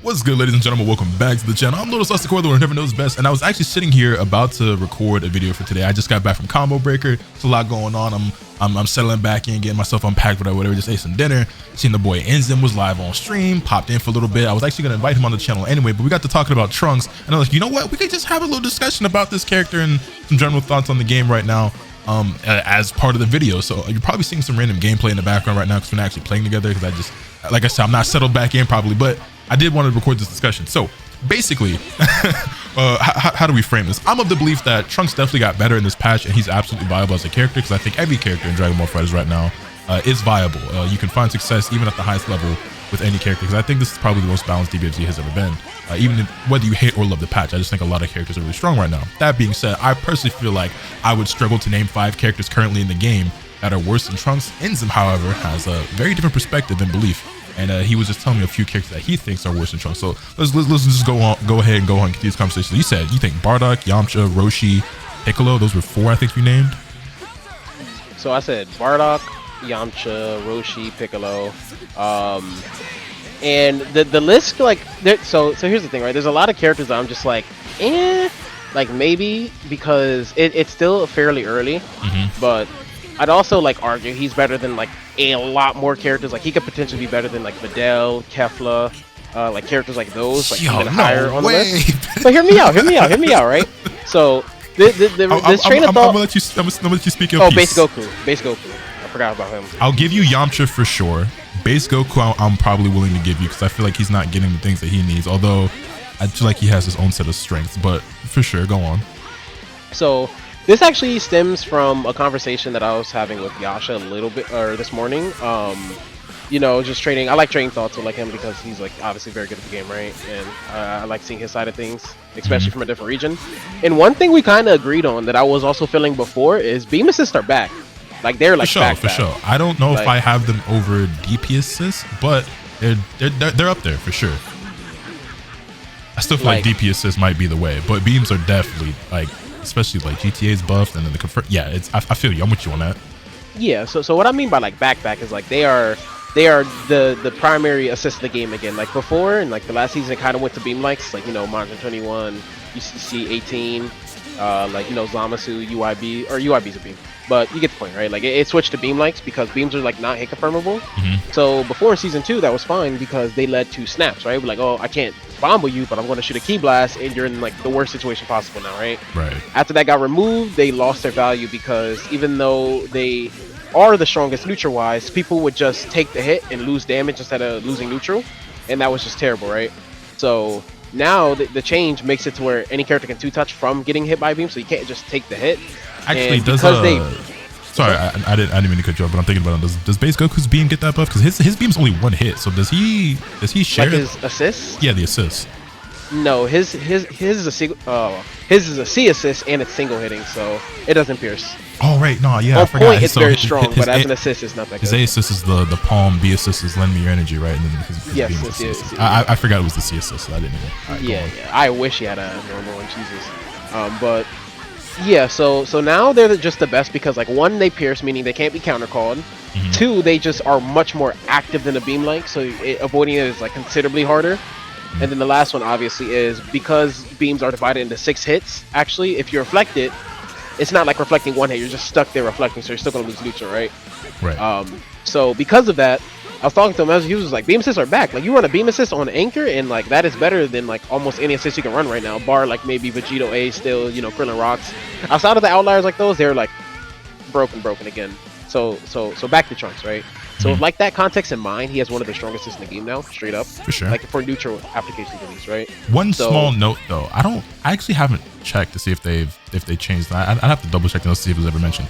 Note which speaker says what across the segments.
Speaker 1: What's good, ladies and gentlemen? Welcome back to the channel. I'm LotusAsakura, the one who never knows best, and I was actually sitting here about to record a video for today. I just got back from Combo Breaker. There's a lot going on. I'm settling back in, getting myself unpacked, whatever. Just ate some dinner. Seen the boy Inzem was live on stream. Popped in for a little bit. I was actually gonna invite him on the channel anyway, but we got to talking about Trunks, and I was like, you know what? We could just have a little discussion about this character and some general thoughts on the game right now. As part of the video. So you're probably seeing some random gameplay in the background right now because we're not actually playing together, because I just, like I said, I'm not settled back in probably, but I did want to record this discussion. So basically, how do we frame this? I'm of the belief that Trunks definitely got better in this patch, and he's absolutely viable as a character, because I think every character in Dragon Ball FighterZ right now is viable. You can find success even at the highest level with any character, because I think this is probably the most balanced DBFZ has ever been. Even whether you hate or love the patch, I just think a lot of characters are really strong right now. That being said, I personally feel like I would struggle to name 5 characters currently in the game that are worse than Trunks. Inzem, however, has a very different perspective and belief, and he was just telling me a few characters that he thinks are worse than Trunks. So let's just go ahead and continue this conversation. You said you think Bardock, Yamcha, Roshi, Piccolo, those were 4 I think you named.
Speaker 2: So I said Bardock, Yamcha, Roshi, Piccolo, and the list, like, so here's the thing, right? There's a lot of characters that I'm just like, like maybe, because it's still fairly early, but I'd also like argue he's better than like a lot more characters. Like he could potentially be better than like Videl, Kefla, like characters like those, like even higher on the list. So hear me out, right? So this train of thought. I'm gonna let you speak your piece. Base Goku. I forgot about him.
Speaker 1: I'll give you Yamcha for sure. Base Goku, I'm probably willing to give you, because I feel like he's not getting the things that he needs. Although I feel like he has his own set of strengths, but for sure, go on.
Speaker 2: So this actually stems from a conversation that I was having with Yasha a little bit, or this morning. You know, just trading. I like trading thoughts with like him because he's like obviously very good at the game, right? And I like seeing his side of things, especially from a different region. And one thing we kind of agreed on that I was also feeling before is beam assists are back. Like they're like
Speaker 1: for sure. I don't know if I have them over DP assists, but they're up there for sure. I still feel like DP assists might be the way, but beams are definitely like, especially like GTA's buffed and then the confirm. Yeah, I feel you. I'm with you on that. Yeah.
Speaker 2: So what I mean by like back is like they are the primary assist of the game again. Like before, and like the last season, it kind of went to beam likes, like, you know, Monster 21, UCC 18, like, you know, Zamasu, UIB, or UIB's a beam. But you get the point, right? Like it switched to beam likes because beams are like not hit confirmable. So before in season 2, that was fine because they led to snaps, right? We're like, oh, I can't bomb you, but I'm going to shoot a key blast, and you're in like the worst situation possible now, right?
Speaker 1: Right.
Speaker 2: After that got removed, they lost their value because even though they are the strongest neutral wise, people would just take the hit and lose damage instead of losing neutral, and that was just terrible, right? So now the change makes it to where any character can 2-touch from getting hit by a beam, so you can't just take the hit.
Speaker 1: Actually, sorry, I didn't mean to cut you off, but I'm thinking about it. Does Base Goku's beam get that buff? Because his beam's only 1 hit, so does he share
Speaker 2: like his assists?
Speaker 1: Yeah, the assists.
Speaker 2: No, his is a his is a C assist and it's single hitting, so it doesn't pierce.
Speaker 1: Oh right, no, yeah,
Speaker 2: I forgot. Point, it's very strong, but as an assist, it's not that good.
Speaker 1: His A assist is the palm, B assist is lend me your energy, right? And then his
Speaker 2: yes,
Speaker 1: beam assist. I forgot it was the C assist, so I didn't even.
Speaker 2: Yeah. I wish he had a normal one, Jesus. But yeah, so now they're just the best because like 1, they pierce, meaning they can't be counter called. 2, they just are much more active than a beam like, so avoiding it is like considerably harder. And then the last one obviously is because beams are divided into 6 hits. Actually, if you reflect it, it's not like reflecting 1 hit. You're just stuck there reflecting, so you're still gonna lose neutral, right?
Speaker 1: Right.
Speaker 2: So because of that, I was talking to him, he was like, beam assists are back. Like you run a beam assist on Anchor, and like that is better than like almost any assist you can run right now. Bar like maybe Vegito A still, you know, Krillin Rocks. Outside of the outliers like those, they're like broken again. So back to Trunks, right? So with like that context in mind, he has one of the strongest assists in the game now, straight up.
Speaker 1: For sure.
Speaker 2: Like for neutral applications at least, right?
Speaker 1: One small note though, I actually haven't checked to see if they changed that. I'd have to double check to see if it was ever mentioned.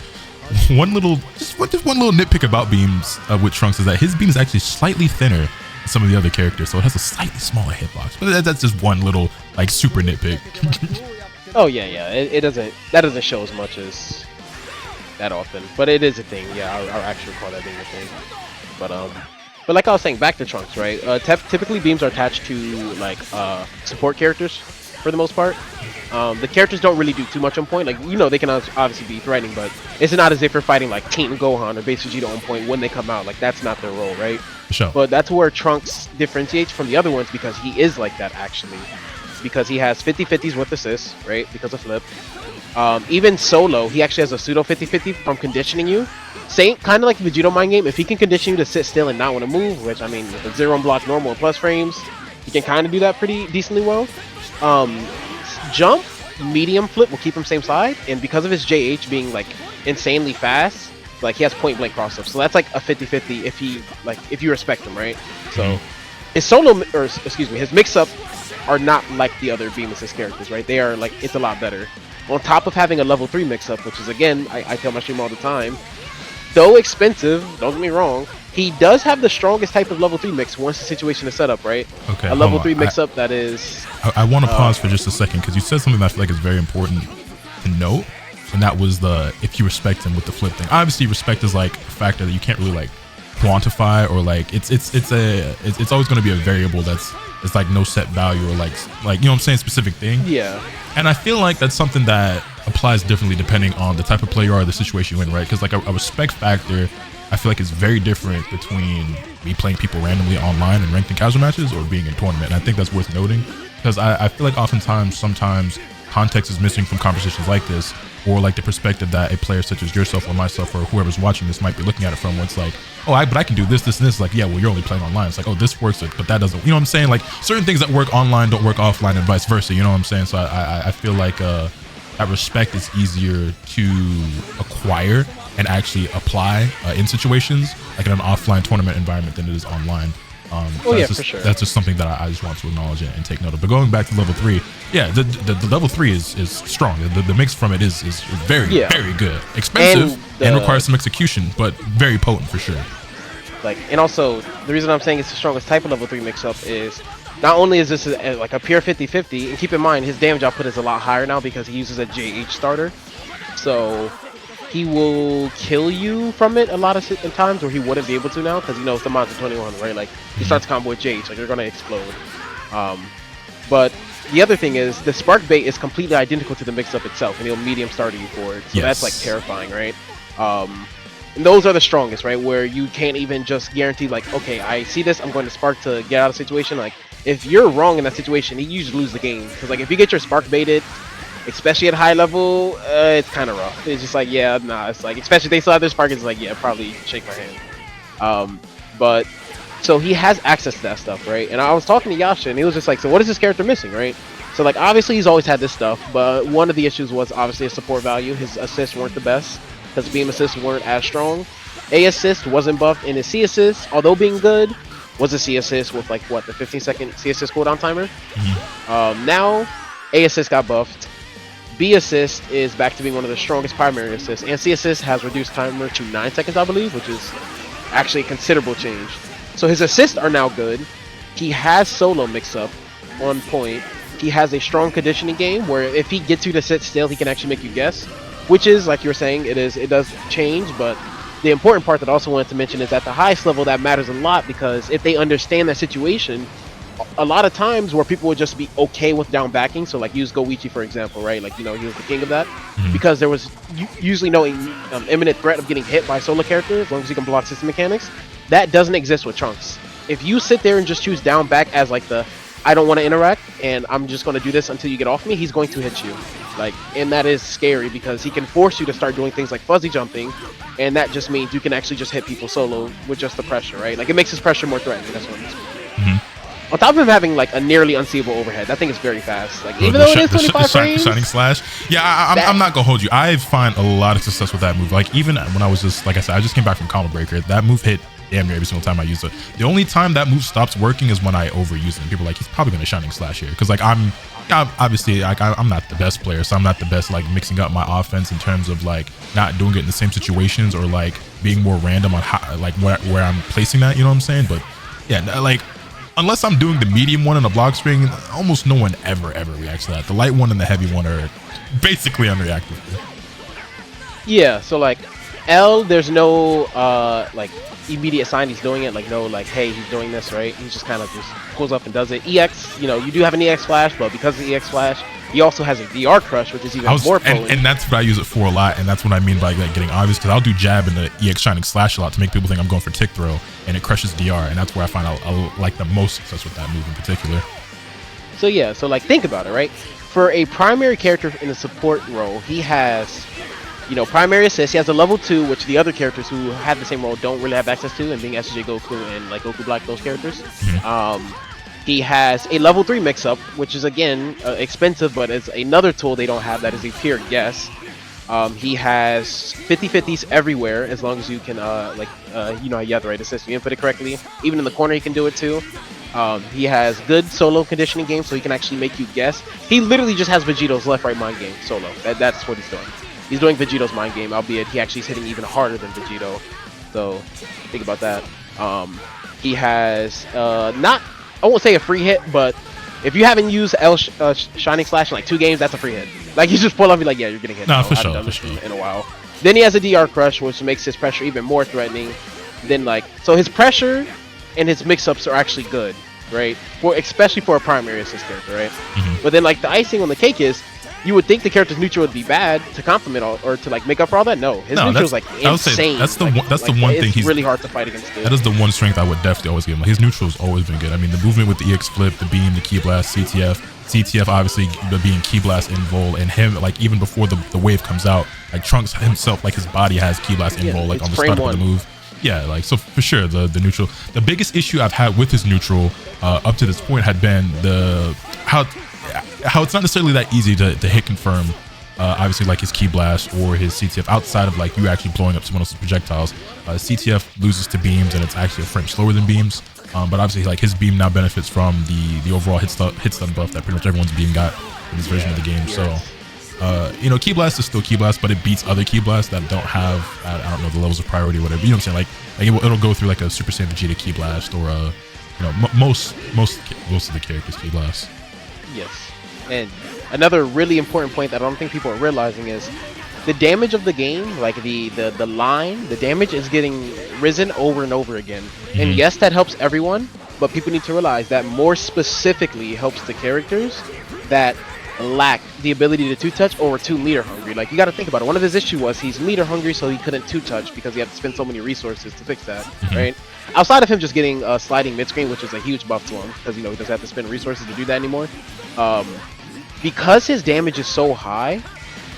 Speaker 1: Just one little nitpick about beams with Trunks is that his beam is actually slightly thinner than some of the other characters, so it has a slightly smaller hitbox. But that's just one little like super nitpick.
Speaker 2: Oh yeah. That doesn't show as much as that often, but it is a thing. Yeah, I'll actually call that being a thing. But like I was saying, back to Trunks, right? Typically beams are attached to like support characters for the most part. The characters don't really do too much on point. Like, you know, they can obviously be threatening, but it's not as if you're fighting like Team Gohan or Base Vegeta on point when they come out. Like, that's not their role, right?
Speaker 1: Sure.
Speaker 2: But that's where Trunks differentiates from the other ones, because he is like that actually. Because he has 50-50s with assists, right? Because of flip. Even solo, he actually has a pseudo 50-50 from conditioning you. Same, kind of like the Vegito mind game. If he can condition you to sit still and not want to move, which, I mean, with a 0 block normal and plus frames, he can kind of do that pretty decently well. Jump, medium flip will keep him same side, and because of his JH being like insanely fast, like he has point blank crossover, so that's like a 50-50 if you respect him, right? So his solo, or excuse me, his mix-up are not like the other beam assist characters, right? They are like, it's a lot better. On top of having a level 3 mix-up, which is, again, I tell my stream all the time, though expensive, don't get me wrong, he does have the strongest type of level 3 mix once the situation is set up, right?
Speaker 1: Okay.
Speaker 2: A level 3 mix-up that is...
Speaker 1: I want to pause for just a second, because you said something that I feel like is very important to note, and that was the if you respect him with the flip thing. Obviously, respect is like a factor that you can't really like quantify, or like it's always going to be a variable that's like no set value, or like you know what I'm saying, specific thing.
Speaker 2: Yeah.
Speaker 1: And I feel like that's something that applies differently depending on the type of player you are, the situation you're in, right? Because like a respect factor, I feel like it's very different between me playing people randomly online and ranked in casual matches or being in tournament. And I think that's worth noting, because I feel like oftentimes, sometimes context is missing from conversations like this, or like the perspective that a player such as yourself or myself or whoever's watching this might be looking at it from, where it's like, oh, but I can do this, this, and this. Like, yeah, well, you're only playing online. It's like, oh, this works, but that doesn't. You know what I'm saying? Like, certain things that work online don't work offline, and vice versa. You know what I'm saying? So I feel like that respect is easier to acquire and actually apply in situations like in an offline tournament environment than it is online.
Speaker 2: For sure.
Speaker 1: That's just something that I just want to acknowledge and take note of. But going back to level 3, yeah, the level 3 is strong. The mix from it is very very good. Expensive and requires some execution, but very potent for sure.
Speaker 2: Like, and also the reason I'm saying it's the strongest type of level 3 mix-up is not only is this like a pure 50-50, and keep in mind his damage output is a lot higher now because he uses a JH starter, so he will kill you from it a lot of times, or he wouldn't be able to now, because, you know, it's the Monster 21, right? Like, he starts combo with JH, like, you're gonna explode. But the other thing is, the Spark Bait is completely identical to the mix-up itself, and he'll medium starter you for it, so that's, like, terrifying, right? And those are the strongest, right? Where you can't even just guarantee, like, okay, I see this, I'm going to Spark to get out of the situation. Like, if you're wrong in that situation, you usually lose the game, because, like, if you get your Spark baited, especially at high level, it's kind of rough. It's just like, yeah, nah, it's like, especially if they still have their Spark, it's like, yeah, probably shake my hand. But, so he has access to that stuff, right? And I was talking to Yasha, and he was just like, so what is this character missing, right? So, like, obviously he's always had this stuff, but one of the issues was obviously his support value. His assists weren't the best, because beam assists weren't as strong. A assist wasn't buffed, and his C assist, although being good, was a C assist with, like, what, the 15-second C assist cooldown timer? Now, A assist got buffed. B assist is back to being one of the strongest primary assists, and C assist has reduced timer to 9 seconds, I believe, which is actually a considerable change. So his assists are now good. He has solo mix-up on point. He has a strong conditioning game where if he gets you to sit still, he can actually make you guess, which is, like you were saying, it does change. But the important part that I also wanted to mention is at the highest level that matters a lot, because if they understand that situation, a lot of times where people would just be okay with down backing, so like use Goichi for example, right? Like, you know, he was the king of that, because there was usually no imminent threat of getting hit by a solo character as long as you can block system mechanics. That doesn't exist with Trunks. If you sit there and just choose down back as like the I don't want to interact and I'm just going to do this until you get off me, he's going to hit you. Like, and that is scary because he can force you to start doing things like fuzzy jumping, and that just means you can actually just hit people solo with just the pressure, right? Like, it makes his pressure more threatening. That's what it is. On top of him having like a nearly unseeable overhead, that thing is very fast. Like, even though it is 25 frames,
Speaker 1: shining slash. Yeah, I'm not gonna hold you. I find a lot of success with that move. Like, even when I was just, like I said, I just came back from Combo Breaker. That move hit damn near every single time I use it. The only time that move stops working is when I overuse it. And people are like, he's probably gonna shining slash here, because like I'm obviously like I'm not the best player, so I'm not the best like mixing up my offense in terms of like not doing it in the same situations or like being more random on how, like where I'm placing that. You know what I'm saying? But yeah, like, unless I'm doing the medium one on the block string, almost no one ever reacts to that. The light one and the heavy one are basically unreactive.
Speaker 2: Yeah, so like, L, there's no like immediate sign he's doing it, like no like hey he's doing this, right? He's just kind of just pulls up and does it. EX, you know, you do have an EX flash, but because of the EX flash, he also has a DR crush, which is even more potent.
Speaker 1: And that's what I use it for a lot, and that's what I mean by like getting obvious, because I'll do jab and the EX shining slash a lot to make people think I'm going for tick throw, and it crushes DR, and that's where I find I like the most success with that move in particular.
Speaker 2: So yeah, so like think about it, right? For a primary character in a support role, he has, you know, primary assist. He has a level 2, which the other characters who have the same role don't really have access to, and being SJ Goku and like Goku Black, those characters. He has a level 3 mix-up, which is again expensive, but it's another tool they don't have that is a pure guess. He has 50/50s everywhere, as long as you can you know, you have the right assist, you input it correctly. Even in the corner, he can do it too. He has good solo conditioning game, so he can actually make you guess. He literally just has Vegito's left-right mind game solo. That's what he's doing. He's doing Vegito's mind game, albeit he actually is hitting even harder than Vegito. So think about that. He has not, I won't say a free hit, but if you haven't used L Shining Slash in like 2 games, that's a free hit. Like you just pull up and be like, yeah, you're getting hit.
Speaker 1: No,
Speaker 2: I
Speaker 1: for
Speaker 2: haven't done
Speaker 1: sure.
Speaker 2: this in a while. Then he has a DR crush, which makes his pressure even more threatening. Then like, so his pressure and his mix-ups are actually good, right? Especially for a primary assist character, right? But then like the icing on the cake is, you would think the character's neutral would be bad to complement all, or to like make up for all that. No, his neutral is like insane.
Speaker 1: That's the
Speaker 2: like,
Speaker 1: one. That's
Speaker 2: like,
Speaker 1: the one
Speaker 2: it's
Speaker 1: thing he's
Speaker 2: really hard to fight against.
Speaker 1: That is the one strength I would definitely always give him. Like, his neutral's always been good. I mean, the movement with the EX flip, the beam, the key blast, CTF obviously being key blast in vol, and him like even before the wave comes out, like Trunks himself, like his body has key blast in vol, like on the start of the move. Yeah, like so for sure the neutral. The biggest issue I've had with his neutral up to this point had been how it's not necessarily that easy to hit confirm. Obviously like his key blast or his CTF outside of like you actually blowing up someone else's projectiles. CTF loses to beams and it's actually a frame slower than beams. But obviously like his beam now benefits from the overall hit stun buff that pretty much everyone's beam got in this version of the game. So you know, key blast is still key blast, but it beats other key blasts that don't have I don't know the levels of priority or whatever. You know what I'm saying? Like it'll go through like a Super Saiyan Vegeta key blast or you know most of the characters key blast.
Speaker 2: Yes, and another really important point that I don't think people are realizing is the damage of the game, like the line, the damage is getting risen over and over again. And yes, that helps everyone, but people need to realize that more specifically helps the characters that lack the ability to two-touch or were too meter hungry. Like you got to think about it. One of his issues was he's meter hungry, so he couldn't two-touch because he had to spend so many resources to fix that, right? Outside of him just getting sliding mid-screen, which is a huge buff to him because, you know, he doesn't have to spend resources to do that anymore. Because his damage is so high,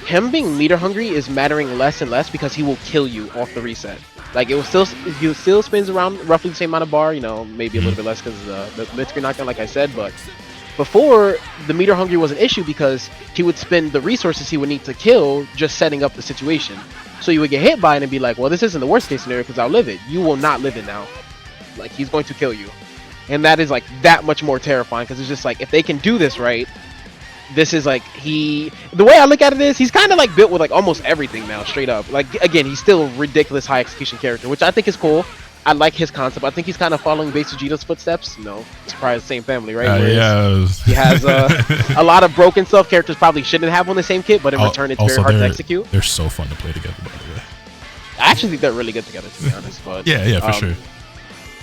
Speaker 2: him being meter hungry is mattering less and less because he will kill you off the reset. Like he still spins around roughly the same amount of bar, you know, maybe a little bit less because the mid-screen knockdown, like I said, but before, the meter hungry was an issue because he would spend the resources he would need to kill just setting up the situation. So you would get hit by it and be like, well, this isn't the worst case scenario because I'll live it. You will not live it now. Like, he's going to kill you. And that is like that much more terrifying because it's just like, if they can do this right, this is like the way I look at it is he's kind of like built with like almost everything now, straight up. Like, again, he's still a ridiculous high execution character, which I think is cool. I like his concept. I think he's kind of following Base Vegeta's footsteps. You know, it's probably the same family, right?
Speaker 1: Yeah.
Speaker 2: He has a lot of broken stuff characters probably shouldn't have on the same kit, but in return, it's very hard to execute.
Speaker 1: They're so fun to play together, by the way.
Speaker 2: I actually think they're really good together, to be honest. But
Speaker 1: yeah, for sure.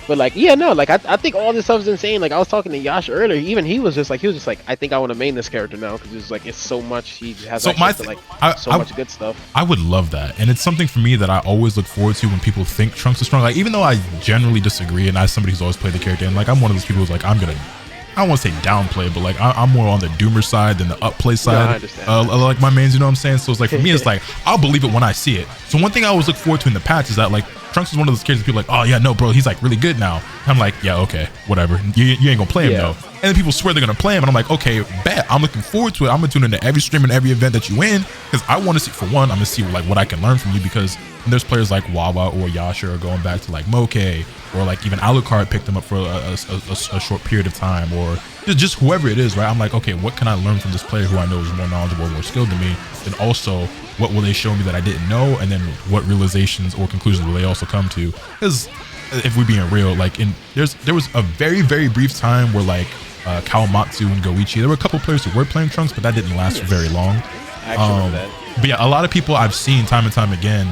Speaker 2: But like, yeah, no, like I think all this stuff is insane. Like I was talking to Yash earlier, even he was just like, I think I want to main this character now because it's like it's so much. He has so much good stuff. I
Speaker 1: would love that, and it's something for me that I always look forward to when people think Trunks is strong. Like even though I generally disagree, and as somebody who's always played the character, and like I'm one of those people who's like I don't want to say downplay, but like I'm more on the doomer side than the upplay side.
Speaker 2: No, I understand.
Speaker 1: Like my mains, you know what I'm saying? So it's like for me, it's like I'll believe it when I see it. So one thing I always look forward to in the patch is that like Trunks is one of those characters people are like, oh yeah, no, bro, he's like really good now. And I'm like, yeah, okay, whatever. You ain't gonna play him though. And then people swear they're gonna play him, and I'm like, okay, bet. I'm looking forward to it. I'm gonna tune into every stream and every event that you win because I want to see. For one, I'm gonna see like what I can learn from you because there's players like Wawa or Yasha or going back to like Moke or like even Alucard picked him up for a short period of time or just whoever it is, right? I'm like, okay, what can I learn from this player who I know is more knowledgeable, more skilled than me? And also, what will they show me that I didn't know? And then what realizations or conclusions will they also come to? Because if we're being real, like there was a very, very brief time where like Kawamatsu and Goichi, there were a couple players who were playing Trunks, but that didn't last for very long. But yeah, a lot of people I've seen time and time again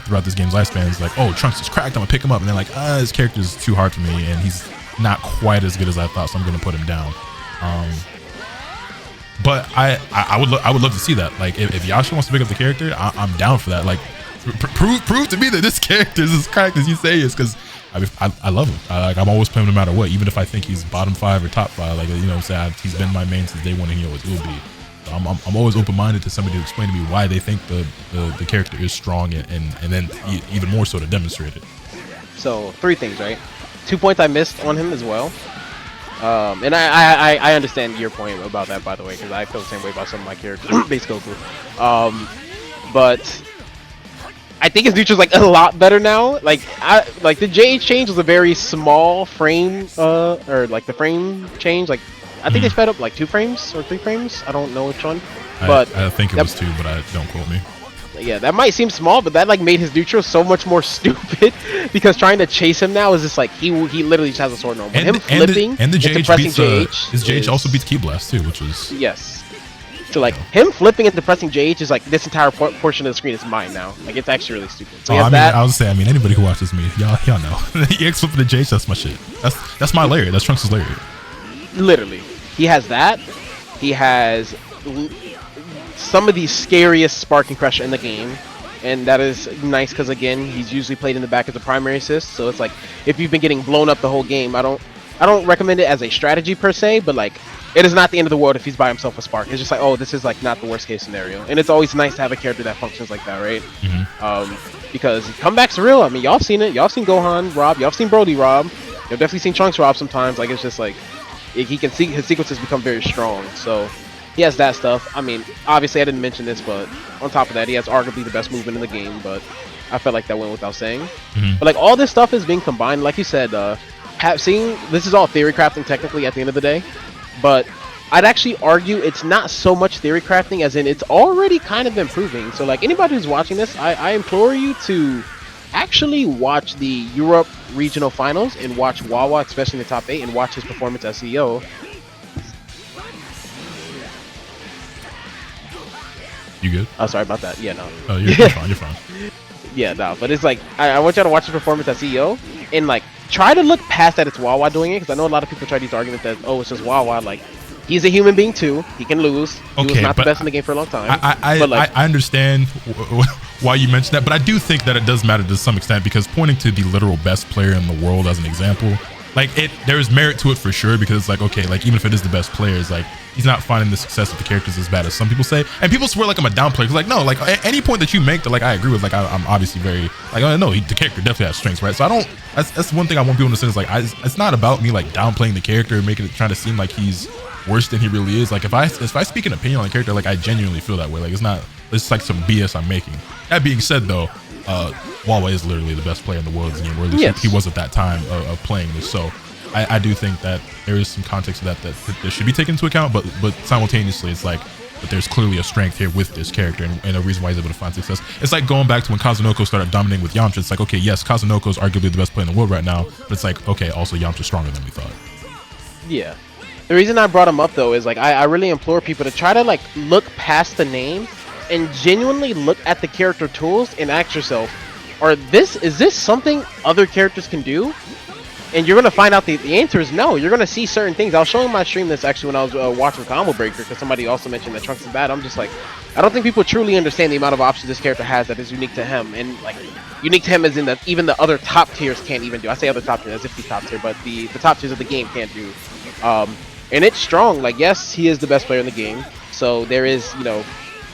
Speaker 1: throughout this game's lifespan is like, oh, Trunks is cracked, I'm gonna pick him up, and they're like, his character is too hard for me, and he's not quite as good as I thought, so I'm gonna put him down. But I would love to see that. Like, if Yashi wants to pick up the character, I'm down for that. Like, prove to me that this character is as cracked as you say is, because I love him. Like, I'm always playing him no matter what, even if I think he's bottom 5 or top 5. Like, you know what I'm saying? He's been my main since day one, and he always will be. So I'm always open-minded to somebody to explain to me why they think the character is strong, and then even more so to demonstrate it.
Speaker 2: So 3 things, right? 2 points I missed on him as well. And I understand your point about that, by the way, because I feel the same way about some of my characters, base Goku. But I think his neutral's like a lot better now. Like the JH change was a very small frame, or like the frame change. Like I think they sped up like 2 frames or 3 frames. I don't know which one, but
Speaker 1: I think it was 2, but don't quote me.
Speaker 2: Yeah, that might seem small, but that like made his neutral so much more stupid because trying to chase him now is just like he literally just has a sword normal. But him flipping
Speaker 1: and the JH
Speaker 2: pressing
Speaker 1: beats, his JH also beats Key Blast too, which is
Speaker 2: yes. So like him flipping and pressing JH is like this entire portion of the screen is mine now. Like it's actually really stupid. So
Speaker 1: I was saying, anybody who watches me, y'all know. EX flipping the JH, that's my shit. That's my layer. That's Trunks' layer.
Speaker 2: Literally, he has that. He has some of the scariest sparking pressure in the game, and that is nice because again he's usually played in the back as a primary assist, so it's like if you've been getting blown up the whole game, I don't recommend it as a strategy per se, but like it is not the end of the world if he's by himself with spark. It's just like, oh, this is like not the worst case scenario, and it's always nice to have a character that functions like that, right? Because comebacks are real. I mean, y'all seen it, y'all seen Gohan Rob, y'all seen Brody Rob, you've definitely seen Trunks Rob sometimes. Like it's just like he can see his sequences become very strong, so he has that stuff. I mean, obviously I didn't mention this, but on top of that, he has arguably the best movement in the game, but I felt like that went without saying. But like all this stuff is being combined, like you said, this is all theory crafting technically at the end of the day, but I'd actually argue it's not so much theory crafting as in it's already kind of improving. So like anybody who's watching this, I implore you to actually watch the Europe regional finals and watch Wawa, especially in the top 8, and watch his performance as CEO.
Speaker 1: You good?
Speaker 2: Oh, sorry about that. Yeah, no.
Speaker 1: Oh, you're fine. You're fine.
Speaker 2: Yeah, no. But it's like I want y'all to watch his performance as CEO and like try to look past that it's Wawa doing it, because I know a lot of people try these arguments that it's just Wawa. Like he's a human being too. He can lose. He was not the best in the game for a long time.
Speaker 1: I understand why you mentioned that, but I do think that it does matter to some extent, because pointing to the literal best player in the world as an example, like there is merit to it for sure, because it's like, okay, like even if it is the best player, it's like he's not finding the success of the characters as bad as some people say, and people swear like I'm a down player. Cause like no, like any point that you make that like I agree with, like I'm obviously very like the character definitely has strengths, right? So I don't. That's one thing I want people to understand is like it's not about me like downplaying the character, making it trying to seem like he's worse than he really is. Like if I speak an opinion on the character, like I genuinely feel that way. Like it's like some BS I'm making. That being said though, Wawa is literally the best player in the world in the game, or at least he was at that time of playing this. So I do think that there is some context to that should be taken into account, but simultaneously it's like, but there's clearly a strength here with this character and a reason why he's able to find success. It's like going back to when Kazunoko started dominating with Yamcha. It's like, okay, yes, Kazunoko is arguably the best player in the world right now, but it's like, okay, also Yamcha's stronger than we thought. Yeah.
Speaker 2: The reason I brought him up though is like I really implore people to try to like look past the name and genuinely look at the character tools and ask yourself, is this something other characters can do? And you're gonna find out the answer is no. You're gonna see certain things. I was showing my stream this actually when I was watching Combo Breaker, because somebody also mentioned that Trunks is bad. I'm just like, I don't think people truly understand the amount of options this character has that is unique to him, and like unique to him as in that even the other top tiers can't even do. I say other top tiers as if he's top tier, but the top tiers of the game can't do. And it's strong. Like yes, he is the best player in the game, so there is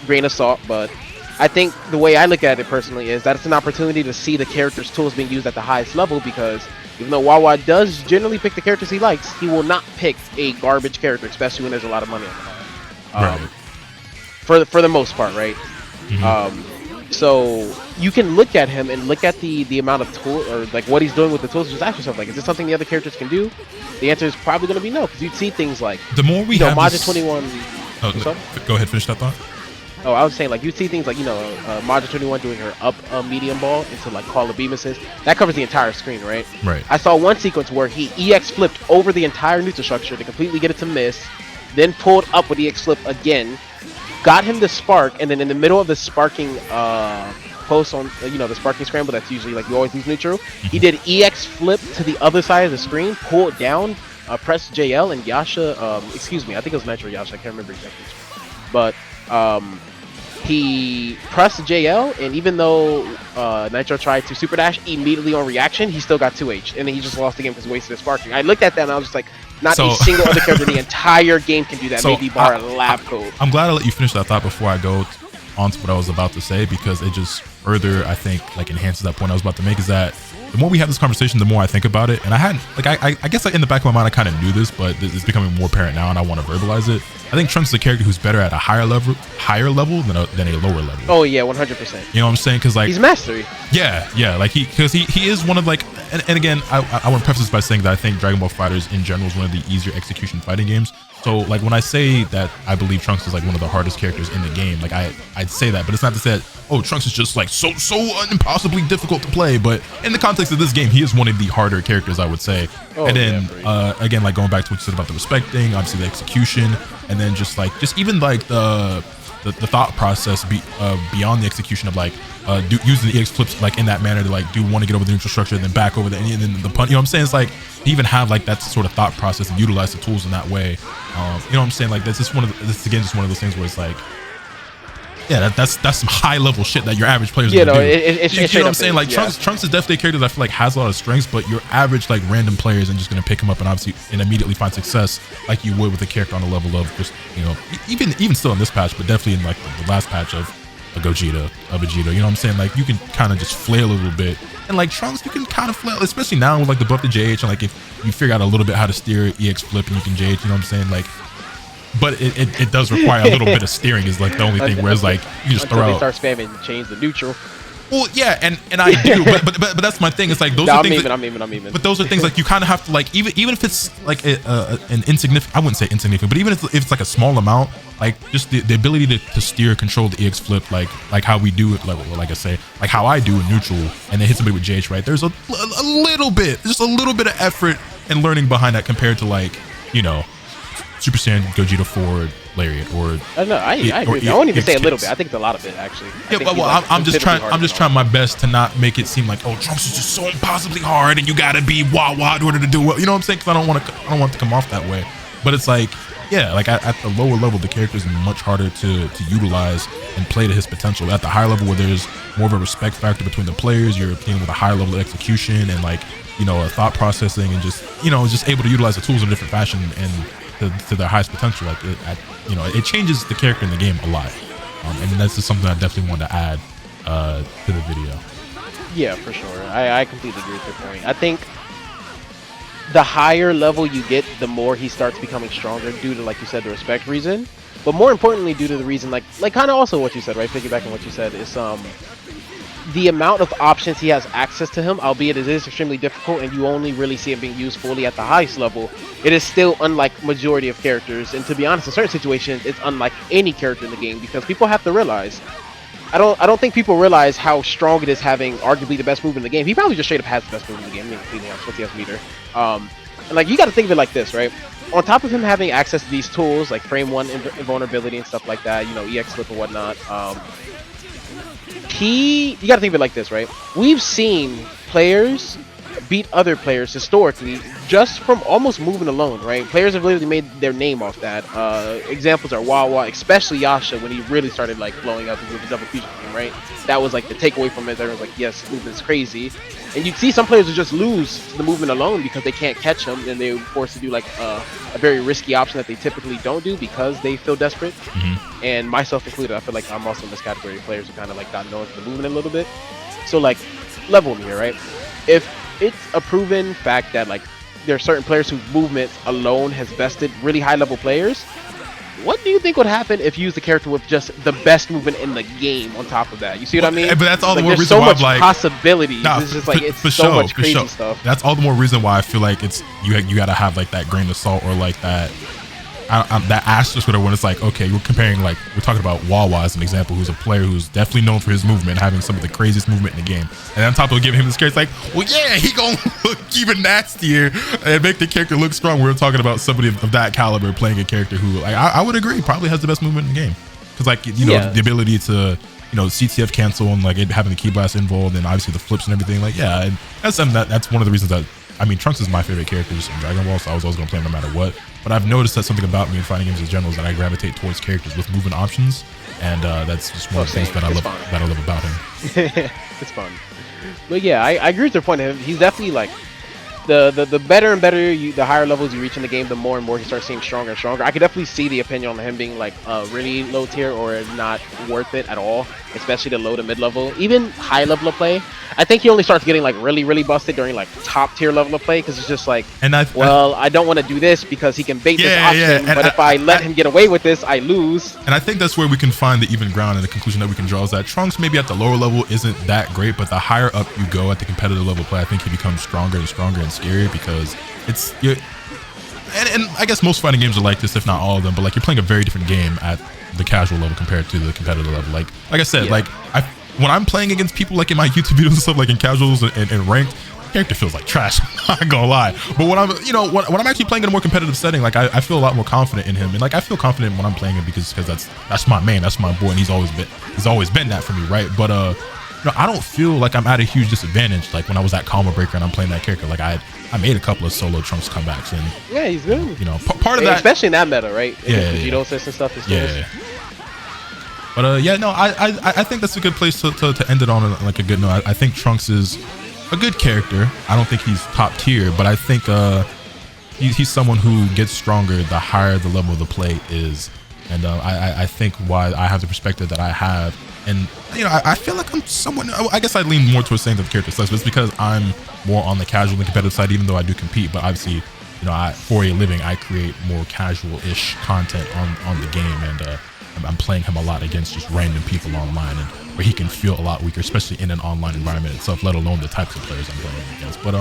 Speaker 2: grain of salt, but I think the way I look at it personally is that it's an opportunity to see the character's tools being used at the highest level, because even though Wawa does generally pick the characters he likes, he will not pick a garbage character, especially when there's a lot of money on the line. For the most part, right? So you can look at him and look at the amount of tool, or like what he's doing with the tools, and just ask yourself, like, is this something the other characters can do? The answer is probably going to be no, because you'd see things like
Speaker 1: the more we have
Speaker 2: Majin 21.
Speaker 1: Go ahead, finish that thought.
Speaker 2: Oh, I was saying, like, you see things like, Majin 21 doing her up medium ball into, like, Call of Beam assist. That covers the entire screen, right?
Speaker 1: Right.
Speaker 2: I saw one sequence where he EX flipped over the entire neutral structure to completely get it to miss, then pulled up with EX flip again, got him to spark, and then in the middle of the sparking post on the sparking scramble, that's usually like you always lose neutral. He did EX flip to the other side of the screen, pull it down, press JL, and Yasha, excuse me, I think it was Nitro Yasha, I can't remember exactly, but he pressed JL, and even though Nitro tried to super dash immediately on reaction, he still got 2H, and then he just lost the game because he wasted his sparking. I looked at that and I was just like, not a single other character in the entire game can do that, maybe bar lab code.
Speaker 1: I'm glad I let you finish that thought before I go on to what I was about to say, because it just further, I think, like enhances that point I was about to make, is that the more we have this conversation, the more I think about it. And I hadn't, like, I guess like in the back of my mind, I kind of knew this, but it's becoming more apparent now, and I want to verbalize it. I think Trunks is a character who's better at a higher level than a lower level.
Speaker 2: Oh yeah, 100%.
Speaker 1: You know what I'm saying? Because like
Speaker 2: he's mastery.
Speaker 1: Yeah, like because he is one of like, and again, I want to preface this by saying that I think Dragon Ball FighterZ in general is one of the easier execution fighting games. So like when I say that I believe Trunks is like one of the hardest characters in the game, like I'd say that, but it's not to say that, oh, Trunks is just like so impossibly difficult to play. But in the context of this game, he is one of the harder characters, I would say. Oh, and then again, like going back to what you said about the respect thing, obviously the execution, and then just even like the thought process beyond the execution of like using the EX flips like in that manner to like do one to get over the neutral structure and then back over and then the punt. You know what I'm saying? It's like to even have like that sort of thought process and utilize the tools in that way. You know what I'm saying? Like this is again just one of those things where it's like, yeah, that's some high level shit that your average players do.
Speaker 2: You know what I'm
Speaker 1: saying? Like Trunks is definitely a character that I feel like has a lot of strengths, but your average like random player isn't just gonna pick him up and obviously and immediately find success like you would with a character on the level of just, you know, even still in this patch, but definitely in like the last patch of a Vegeta. You know what I'm saying? Like you can kind of just flail a little bit, and like Trunks, you can kind of flail, especially now with like the buff to JH, and like if you figure out a little bit how to steer EX flip and you can JH, you know what I'm saying? Like, but it does require a little bit of steering is like the only thing, whereas like you just throw out.
Speaker 2: They start spamming and change the neutral.
Speaker 1: Well, yeah, and I do, but that's my thing. It's like those are things.
Speaker 2: I'm even.
Speaker 1: But those are things like you kind of have to like even if it's like an insignificant. I wouldn't say insignificant, but even if it's like a small amount, like just the ability to steer, control the EX flip, like how we do it, like I say, like how I do in neutral, and then hit somebody with JH, right? There's a little bit, just a little bit of effort and learning behind that compared to like, you know, Super Saiyan Gogeta forward lariat or
Speaker 2: I agree. I won't even say a little bit. I think it's a lot of it actually.
Speaker 1: Yeah, but well, I'm just trying my best to not make it seem like, oh, Trunks is just so impossibly hard and you gotta be wah in order to do well. You know what I'm saying? Because I don't want it to come off that way. But it's like, yeah, like at the lower level, the character is much harder to utilize and play to his potential. At the higher level, where there's more of a respect factor between the players, you're playing with a higher level of execution and like, you know, a thought processing and just, you know, just able to utilize the tools in a different fashion and to their highest potential. Like you know, it changes the character in the game a lot, and that's just something I definitely wanted to add to the video.
Speaker 2: Yeah, for sure. I completely agree with your point. I think the higher level you get, the more he starts becoming stronger due to, like you said, the respect reason. But more importantly, due to the reason, like kind of also what you said, right? Piggybacking what you said is the amount of options he has access to him, albeit it is extremely difficult and you only really see it being used fully at the highest level, it is still unlike majority of characters. And to be honest, in certain situations, it's unlike any character in the game, because people have to realize, I don't think people realize how strong it is having arguably the best move in the game. He probably just straight up has the best move in the game. I mean, completely honest, what's the S meter? And like, you got to think of it like this, right? On top of him having access to these tools like frame 1 invulnerability and stuff like that, you know, EX flip and whatnot, you got to think of it like this, right? We've seen players beat other players historically just from almost moving alone, right? Players have literally made their name off that. Examples are Wawa, especially Yasha, when he really started like blowing up with the double fusion game, right? That was like the takeaway from it. Everyone's like, yes, movement's crazy. And you'd see some players who just lose to the movement alone because they can't catch him, and they're forced to do like a very risky option that they typically don't do because they feel desperate. And myself included, I feel like I'm also in this category of players who kind of like got known for the movement a little bit. So like, level me here, right? If it's a proven fact that like there are certain players whose movement alone has bested really high level players, what do you think would happen if you use the character with just the best movement in the game on top of that? You see what I mean?
Speaker 1: But that's all
Speaker 2: like,
Speaker 1: the more reason
Speaker 2: so
Speaker 1: why
Speaker 2: much
Speaker 1: I'm like
Speaker 2: possibilities. It's just like it's so much crazy stuff.
Speaker 1: That's all the more reason why I feel like it's you got to have like that grain of salt or like that that asterisk when it's like, okay, we're comparing, like we're talking about Wawa as an example, who's a player who's definitely known for his movement, having some of the craziest movement in the game, and on top of giving him this character, it's like, well, yeah, he gonna look even nastier and make the character look strong. We're talking about somebody of that caliber playing a character who, like, I would agree, probably has the best movement in the game, because like, you know, the ability to you know, CTF cancel and like it having the key blast involved and obviously the flips and everything. Like, yeah, and that's something that's one of the reasons that, I mean, Trunks is my favorite character just in Dragon Ball, so I was always going to play him no matter what. But I've noticed that something about me in fighting games in general is that I gravitate towards characters with movement options, and that's just one of the things that I love about him.
Speaker 2: It's fun. But yeah, I agree with your point. He's definitely like the better and better the higher levels you reach in the game, the more and more you start seeing stronger and stronger. I could definitely see the opinion on him being like really low tier or not worth it at all, especially the low to mid level. Even high level of play, I think he only starts getting like really busted during like top tier level of play, because it's just like, I don't want to do this because he can bait this option, but if I let him get away with this, I lose.
Speaker 1: And I think that's where we can find the even ground, and the conclusion that we can draw is that Trunks maybe at the lower level isn't that great, but the higher up you go at the competitive level play, I think he becomes stronger and stronger and scary, because it's and I guess most fighting games are like this, if not all of them, but like you're playing a very different game at the casual level compared to the competitive level. Like I said, like when I'm playing against people like in my YouTube videos and stuff, like in casuals and ranked, character feels like trash. I'm not gonna lie. But when I'm, you know, when I'm actually playing in a more competitive setting, like I feel a lot more confident in him, and like I feel confident when I'm playing him because that's my man, that's my boy, and he's always been that for me, right? But you know, I don't feel like I'm at a huge disadvantage like when I was at Combo Breaker and I'm playing that character. Like I made a couple of solo Trunks comebacks, and
Speaker 2: yeah, he's good.
Speaker 1: You know, part of that,
Speaker 2: especially in that meta, right?
Speaker 1: Yeah,
Speaker 2: Vegito assist and stuff.
Speaker 1: Yeah. But yeah, no, I think that's a good place to end it on like a good note. I think Trunks is a good character. I don't think he's top tier, but I think he's someone who gets stronger the higher the level of the play is, and I think why I have the perspective that I have, and you know, I feel like I'm someone. I guess I lean more towards saying that the character sucks, but it's because I'm more on the casual and competitive side, even though I do compete. But obviously, you know, for a living, I create more casual-ish content on the game, and I'm playing him a lot against just random people online, and where he can feel a lot weaker, especially in an online environment itself, let alone the types of players I'm playing against. But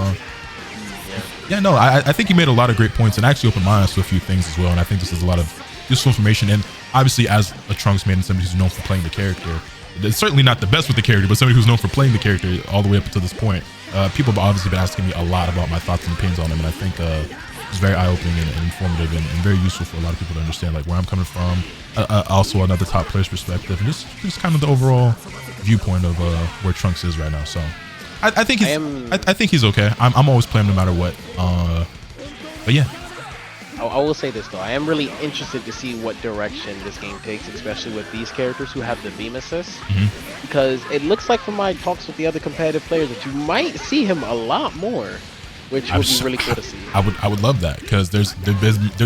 Speaker 1: yeah, no, I think he made a lot of great points and actually opened my eyes to a few things as well. And I think this is a lot of useful information. And obviously, as a Trunks man and somebody who's known for playing the character, it's certainly not the best with the character, but somebody who's known for playing the character all the way up to this point, people have obviously been asking me a lot about my thoughts and opinions on him, and I think it's very eye-opening and informative and very useful for a lot of people to understand like where I'm coming from, also another top player's perspective, and just kind of the overall viewpoint of where Trunks is right now. So I think he's okay. I'm always playing him no matter what. But yeah,
Speaker 2: I will say this though, I am really interested to see what direction this game takes, especially with these characters who have the beam assist, because it looks like from my talks with the other competitive players that you might see him a lot more, which would be really cool to see.
Speaker 1: I would love that, because there's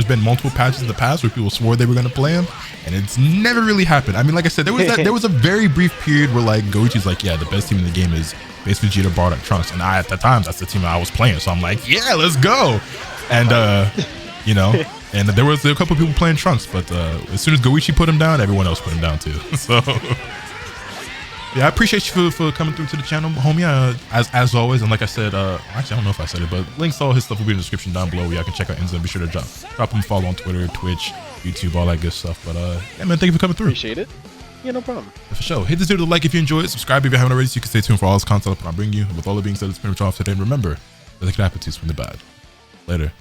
Speaker 1: been multiple patches in the past where people swore they were going to play him, and it's never really happened. I mean, like I said, there was a very brief period where like Goichi's like, yeah, the best team in the game is Base Vegeta, brought up Trunks, and at the time that's the team I was playing, so I'm like, yeah, let's go. And you know, and there was a couple of people playing Trunks, but as soon as Goichi put him down, everyone else put him down too. So yeah, I appreciate you for coming through to the channel, homie. As always, and like I said, actually I don't know if I said it, but links to all his stuff will be in the description down below, where y'all can check out Inzem. Be sure to drop him a follow on Twitter, Twitch, YouTube, all that good stuff. But yeah, man, thank you for coming through.
Speaker 2: Appreciate it. Yeah, no problem.
Speaker 1: For sure. Hit this video with a like if you enjoyed it. Subscribe if you haven't already, so you can stay tuned for all this content I'll bring you. With all that being said, it's been much off today. And remember, the good appetites from the bad. Later.